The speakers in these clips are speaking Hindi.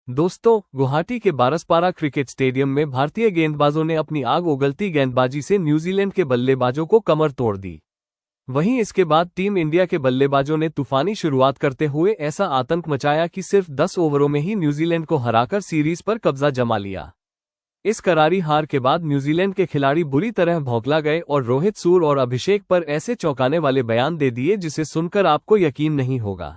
दोस्तों, गुवाहाटी के बारसपारा क्रिकेट स्टेडियम में भारतीय गेंदबाजों ने अपनी आग उगलती गेंदबाजी से न्यूजीलैंड के बल्लेबाजों को कमर तोड़ दी। वहीं इसके बाद टीम इंडिया के बल्लेबाजों ने तूफानी शुरुआत करते हुए ऐसा आतंक मचाया कि सिर्फ 10 ओवरों में ही न्यूजीलैंड को हराकर सीरीज पर कब्जा जमा लिया। इस करारी हार के बाद न्यूजीलैंड के खिलाड़ी बुरी तरह भौंकला गए और रोहित सूर और अभिषेक पर ऐसे चौंकाने वाले बयान दे दिए जिसे सुनकर आपको यकीन नहीं होगा।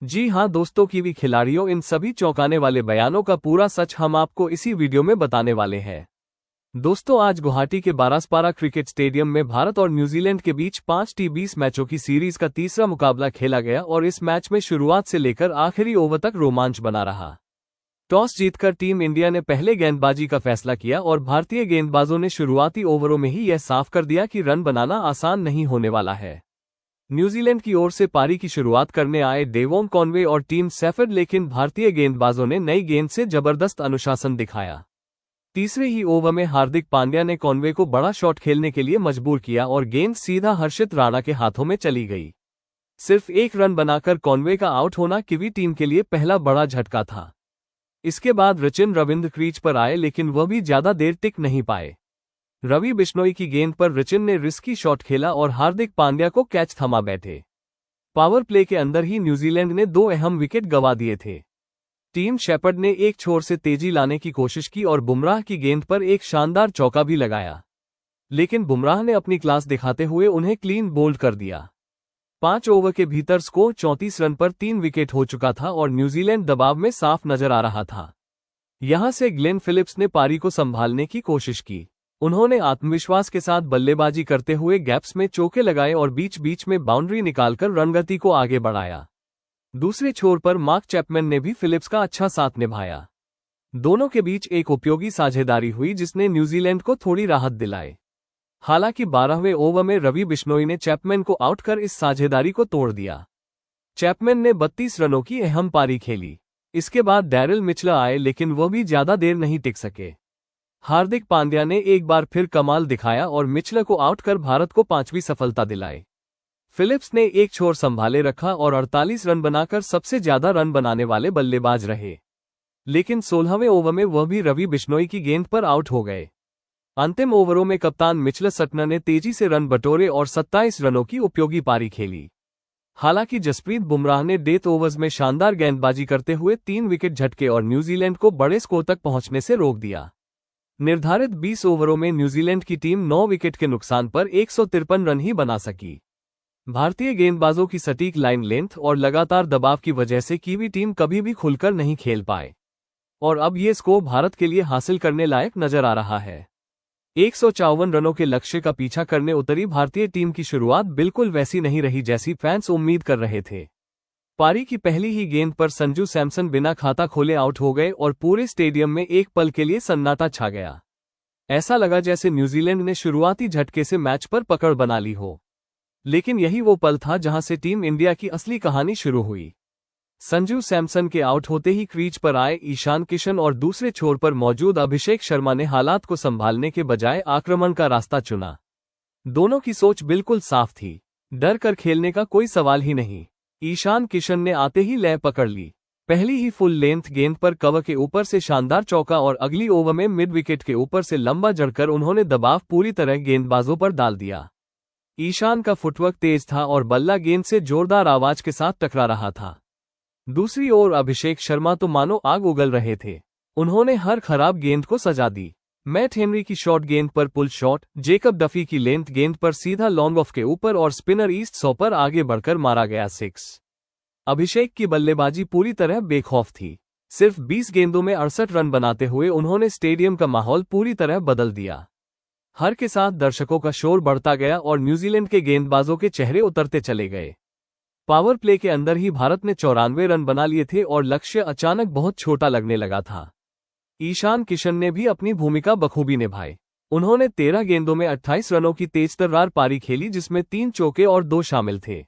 जी हां दोस्तों, कीवी खिलाड़ियों, इन सभी चौंकाने वाले बयानों का पूरा सच हम आपको इसी वीडियो में बताने वाले हैं। दोस्तों, आज गुवाहाटी के बारसपारा क्रिकेट स्टेडियम में भारत और न्यूजीलैंड के बीच 5T20 मैचों की सीरीज का तीसरा मुकाबला खेला गया और इस मैच में शुरुआत से लेकर आखिरी ओवर तक रोमांच बना रहा। टॉस जीतकर टीम इंडिया ने पहले गेंदबाजी का फैसला किया और भारतीय गेंदबाजों ने शुरुआती ओवरों में ही यह साफ कर दिया कि रन बनाना आसान नहीं होने वाला है। न्यूजीलैंड की ओर से पारी की शुरुआत करने आए डेवॉन कॉनवे और टीम सेफर्ड, लेकिन भारतीय गेंदबाजों ने नई गेंद से जबरदस्त अनुशासन दिखाया। तीसरे ही ओवर में हार्दिक पांड्या ने कॉनवे को बड़ा शॉट खेलने के लिए मजबूर किया और गेंद सीधा हर्षित राणा के हाथों में चली गई। सिर्फ एक रन बनाकर कॉनवे का आउट होना कीवी टीम के लिए पहला बड़ा झटका था। इसके बाद रचिन रविंद्र क्रीज पर आए, लेकिन वह भी ज्यादा देर टिक नहीं पाए। रवि बिश्नोई की गेंद पर रचिन ने रिस्की शॉट खेला और हार्दिक पांड्या को कैच थमा बैठे। पावर प्ले के अंदर ही न्यूजीलैंड ने 2 अहम विकेट गंवा दिए थे। टीम शेपर्ड ने एक छोर से तेजी लाने की कोशिश की और बुमराह की गेंद पर एक शानदार चौका भी लगाया, लेकिन बुमराह ने अपनी क्लास दिखाते हुए उन्हें क्लीन बोल्ड कर दिया। 5 ओवर के भीतर स्कोर 34 रन पर 3 विकेट हो चुका था और न्यूजीलैंड दबाव में साफ नजर आ रहा था। यहां से ग्लेन फिलिप्स ने पारी को संभालने की कोशिश की। उन्होंने आत्मविश्वास के साथ बल्लेबाजी करते हुए गैप्स में चौके लगाए और बीच बीच में बाउंड्री निकालकर रणगति को आगे बढ़ाया। दूसरे छोर पर मार्क चैपमैन ने भी फिलिप्स का अच्छा साथ निभाया। दोनों के बीच एक उपयोगी साझेदारी हुई जिसने न्यूजीलैंड को थोड़ी राहत दिलाई। हालांकि 12वें ओवर में रवि बिश्नोई ने चैपमैन को आउट कर इस साझेदारी को तोड़ दिया। चैपमैन ने 32 रनों की अहम पारी खेली। इसके बाद डैरिल मिचेल आए, लेकिन वह भी ज्यादा देर नहीं टिक सके। हार्दिक पांड्या ने एक बार फिर कमाल दिखाया और मिचेल को आउट कर भारत को 5वीं सफलता दिलाई। फिलिप्स ने एक छोर संभाले रखा और 48 रन बनाकर सबसे ज्यादा रन बनाने वाले बल्लेबाज रहे, लेकिन 16वें ओवर में वह भी रवि बिश्नोई की गेंद पर आउट हो गए। अंतिम ओवरों में कप्तान मिचेल सटनर ने तेजी से रन बटोरे और 27 रनों की उपयोगी पारी खेली। हालांकि जसप्रीत बुमराह ने डेथ ओवर्स में शानदार गेंदबाजी करते हुए 3 विकेट झटके और न्यूजीलैंड को बड़े स्कोर तक पहुंचने से रोक दिया। निर्धारित 20 ओवरों में न्यूजीलैंड की टीम 9 विकेट के नुकसान पर 153 रन ही बना सकी। भारतीय गेंदबाजों की सटीक लाइन लेंथ और लगातार दबाव की वजह से कीवी टीम कभी भी खुलकर नहीं खेल पाए और अब ये स्कोर भारत के लिए हासिल करने लायक नजर आ रहा है। 154 रनों के लक्ष्य का पीछा करने उतरी भारतीय टीम की शुरुआत बिल्कुल वैसी नहीं रही जैसी फैंस उम्मीद कर रहे थे। पारी की पहली ही गेंद पर संजू सैमसन बिना खाता खोले आउट हो गए और पूरे स्टेडियम में एक पल के लिए सन्नाटा छा गया। ऐसा लगा जैसे न्यूजीलैंड ने शुरुआती झटके से मैच पर पकड़ बना ली हो, लेकिन यही वो पल था जहां से टीम इंडिया की असली कहानी शुरू हुई। संजू सैमसन के आउट होते ही क्रीज पर आए ईशान किशन और दूसरे छोर पर मौजूद अभिषेक शर्मा ने हालात को संभालने के बजाय आक्रमण का रास्ता चुना। दोनों की सोच बिल्कुल साफ थी, डर कर खेलने का कोई सवाल ही नहीं। ईशान किशन ने आते ही लय पकड़ ली। पहली ही फुल लेंथ गेंद पर कवर के ऊपर से शानदार चौका और अगली ओवर में मिड विकेट के ऊपर से लंबा जड़कर उन्होंने दबाव पूरी तरह गेंदबाजों पर डाल दिया। ईशान का फुटवर्क तेज था और बल्ला गेंद से जोरदार आवाज के साथ टकरा रहा था। दूसरी ओर अभिषेक शर्मा तो मानो आग उगल रहे थे। उन्होंने हर खराब गेंद को सजा दी। मैट हेनरी की शॉर्ट गेंद पर पुल शॉट, जेकब डफी की लेंथ गेंद पर सीधा लॉन्ग ऑफ के ऊपर और स्पिनर ईस्ट सौ पर आगे बढ़कर मारा गया 6। अभिषेक की बल्लेबाजी पूरी तरह बेखौफ थी। सिर्फ 20 गेंदों में 68 रन बनाते हुए उन्होंने स्टेडियम का माहौल पूरी तरह बदल दिया। हर के साथ दर्शकों का शोर बढ़ता गया और न्यूजीलैंड के गेंदबाजों के चेहरे उतरते चले गए। पावर प्ले के अंदर ही भारत ने 94 रन बना लिए थे और लक्ष्य अचानक बहुत छोटा लगने लगा था। ईशान किशन ने भी अपनी भूमिका बखूबी निभाई। उन्होंने 13 गेंदों में 28 रनों की तेजतर्रार पारी खेली जिसमें 3 चौके और 2 शामिल थे।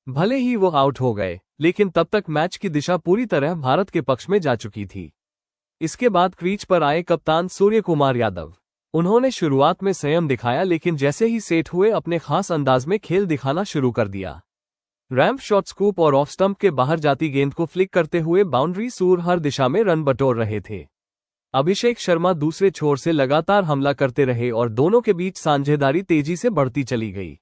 भले ही वो आउट हो गए, लेकिन तब तक मैच की दिशा पूरी तरह भारत के पक्ष में जा चुकी थी। इसके बाद क्रीज पर आए कप्तान सूर्यकुमार यादव। उन्होंने शुरुआत में संयम दिखाया, लेकिन जैसे ही सेट हुए अपने खास अंदाज में खेल दिखाना शुरू कर दिया। रैंप शॉट, स्कूप और ऑफ स्टंप के बाहर जाती गेंद को फ्लिक करते हुए बाउंड्री सूर हर दिशा में रन बटोर रहे थे। अभिषेक शर्मा दूसरे छोर से लगातार हमला करते रहे और दोनों के बीच साझेदारी तेजी से बढ़ती चली गई।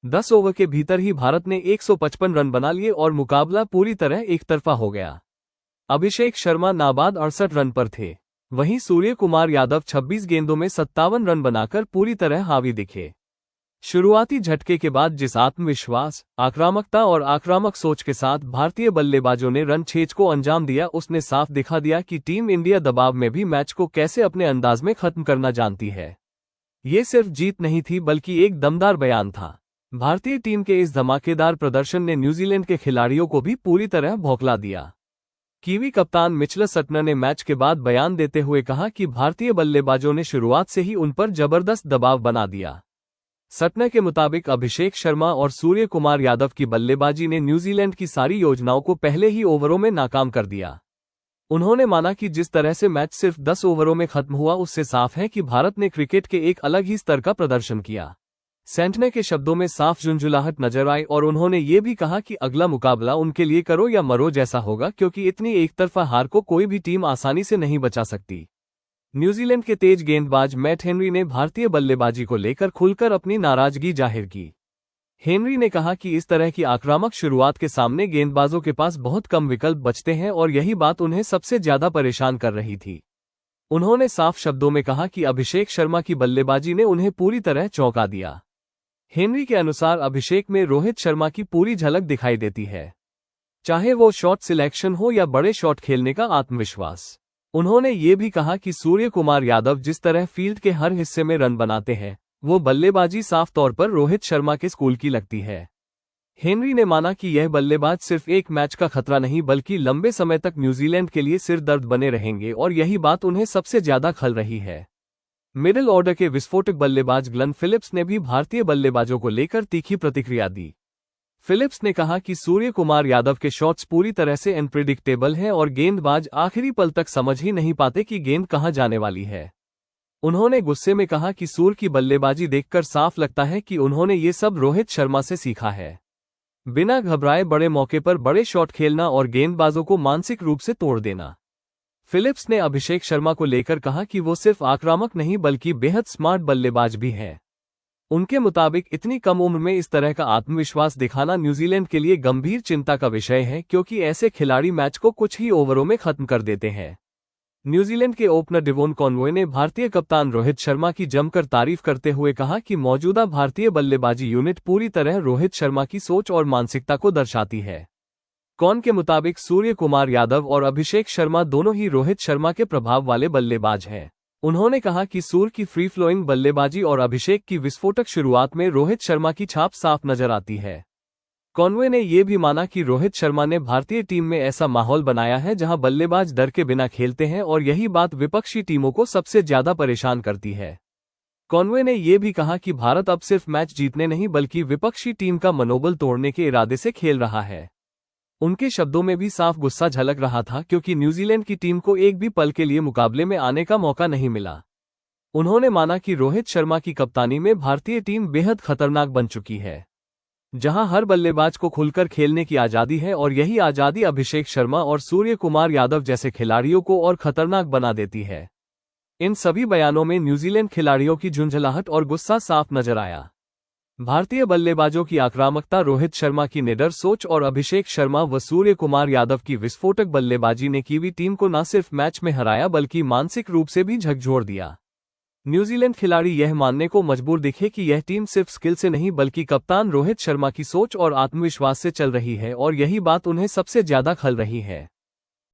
10 ओवर के भीतर ही भारत ने 155 रन बना लिए और मुकाबला पूरी तरह एकतरफा हो गया। अभिषेक शर्मा नाबाद 68 रन पर थे, वहीं सूर्य कुमार यादव 26 गेंदों में 57 रन बनाकर पूरी तरह हावी दिखे। शुरुआती झटके के बाद जिस आत्मविश्वास, आक्रामकता और आक्रामक सोच के साथ भारतीय बल्लेबाजों ने रन छेज को अंजाम दिया, उसने साफ दिखा दिया कि टीम इंडिया दबाव में भी मैच को कैसे अपने अंदाज में खत्म करना जानती है। ये सिर्फ जीत नहीं थी बल्कि एक दमदार बयान था। भारतीय टीम के इस धमाकेदार प्रदर्शन ने न्यूजीलैंड के खिलाड़ियों को भी पूरी तरह भौंकला दिया। कीवी कप्तान मिचेल सटनर ने मैच के बाद बयान देते हुए कहा कि भारतीय बल्लेबाजों ने शुरुआत से ही उन पर जबरदस्त दबाव बना दिया। सटनर के मुताबिक अभिषेक शर्मा और सूर्य कुमार यादव की बल्लेबाजी ने न्यूजीलैंड की सारी योजनाओं को पहले ही ओवरों में नाकाम कर दिया। उन्होंने माना कि जिस तरह से मैच सिर्फ 10 ओवरों में खत्म हुआ, उससे साफ है कि भारत ने क्रिकेट के एक अलग ही स्तर का प्रदर्शन किया। सटनर के शब्दों में साफ झुंझुलाहट नजर आई और उन्होंने ये भी कहा कि अगला मुकाबला उनके लिए करो या मरो जैसा होगा, क्योंकि इतनी एकतरफा हार को कोई भी टीम आसानी से नहीं बचा सकती। न्यूजीलैंड के तेज गेंदबाज मैट हेनरी ने भारतीय बल्लेबाजी को लेकर खुलकर अपनी नाराजगी जाहिर की। हेनरी ने कहा कि इस तरह की आक्रामक शुरुआत के सामने गेंदबाजों के पास बहुत कम विकल्प बचते हैं और यही बात उन्हें सबसे ज्यादा परेशान कर रही थी। उन्होंने साफ शब्दों में कहा कि अभिषेक शर्मा की बल्लेबाजी ने उन्हें पूरी तरह चौंका दिया। हेनरी के अनुसार अभिषेक में रोहित शर्मा की पूरी झलक दिखाई देती है, चाहे वो शॉट सिलेक्शन हो या बड़े शॉट खेलने का आत्मविश्वास। उन्होंने ये भी कहा कि सूर्य कुमार यादव जिस तरह फील्ड के हर हिस्से में रन बनाते हैं, वो बल्लेबाजी साफ तौर पर रोहित शर्मा के स्कूल की लगती है। हेनरी ने माना कि यह बल्लेबाज सिर्फ एक मैच का खतरा नहीं बल्कि लंबे समय तक न्यूजीलैंड के लिए सिरदर्द बने रहेंगे और यही बात उन्हें सबसे ज्यादा खल रही है। मिडिल ऑर्डर के विस्फोटक बल्लेबाज ग्लेन फिलिप्स ने भी भारतीय बल्लेबाजों को लेकर तीखी प्रतिक्रिया दी। फिलिप्स ने कहा कि सूर्य कुमार यादव के शॉट्स पूरी तरह से अनप्रेडिक्टेबल हैं और गेंदबाज आखिरी पल तक समझ ही नहीं पाते कि गेंद कहां जाने वाली है। उन्होंने गुस्से में कहा कि सूर्य की बल्लेबाजी देखकर साफ लगता है कि उन्होंने ये सब रोहित शर्मा से सीखा है। बिना घबराए बड़े मौके पर बड़े शॉट खेलना और गेंदबाजों को मानसिक रूप से तोड़ देना। फिलिप्स ने अभिषेक शर्मा को लेकर कहा कि वो सिर्फ आक्रामक नहीं बल्कि बेहद स्मार्ट बल्लेबाज भी है। उनके मुताबिक इतनी कम उम्र में इस तरह का आत्मविश्वास दिखाना न्यूजीलैंड के लिए गंभीर चिंता का विषय है, क्योंकि ऐसे खिलाड़ी मैच को कुछ ही ओवरों में खत्म कर देते हैं। न्यूजीलैंड के ओपनर डेवोन कॉनवे ने भारतीय कप्तान रोहित शर्मा की जमकर तारीफ करते हुए कहा कि मौजूदा भारतीय बल्लेबाजी यूनिट पूरी तरह रोहित शर्मा की सोच और मानसिकता को दर्शाती है। कॉन के मुताबिक सूर्य कुमार यादव और अभिषेक शर्मा दोनों ही रोहित शर्मा के प्रभाव वाले बल्लेबाज हैं। उन्होंने कहा कि सूर्य की फ्री फ्लोइंग बल्लेबाजी और अभिषेक की विस्फोटक शुरुआत में रोहित शर्मा की छाप साफ नजर आती है। कॉनवे ने यह भी माना कि रोहित शर्मा ने भारतीय टीम में ऐसा माहौल बनाया है जहां बल्लेबाज डर के बिना खेलते हैं और यही बात विपक्षी टीमों को सबसे ज्यादा परेशान करती है। कॉनवे ने यह भी कहा कि भारत अब सिर्फ मैच जीतने नहीं बल्कि विपक्षी टीम का मनोबल तोड़ने के इरादे से खेल रहा है। उनके शब्दों में भी साफ गुस्सा झलक रहा था, क्योंकि न्यूजीलैंड की टीम को एक भी पल के लिए मुकाबले में आने का मौका नहीं मिला। उन्होंने माना कि रोहित शर्मा की कप्तानी में भारतीय टीम बेहद खतरनाक बन चुकी है, जहां हर बल्लेबाज को खुलकर खेलने की आजादी है और यही आजादी अभिषेक शर्मा और सूर्य कुमार यादव जैसे खिलाड़ियों को और खतरनाक बना देती है। इन सभी बयानों में न्यूजीलैंड खिलाड़ियों की झुंझलाहट और गुस्सा साफ नजर आया। भारतीय बल्लेबाजों की आक्रामकता, रोहित शर्मा की निडर सोच और अभिषेक शर्मा व सूर्य कुमार यादव की विस्फोटक बल्लेबाजी ने कीवी टीम को न सिर्फ मैच में हराया बल्कि मानसिक रूप से भी झकझोर दिया। न्यूजीलैंड खिलाड़ी यह मानने को मजबूर दिखे कि यह टीम सिर्फ स्किल से नहीं बल्कि कप्तान रोहित शर्मा की सोच और आत्मविश्वास से चल रही है और यही बात उन्हें सबसे ज्यादा खल रही है।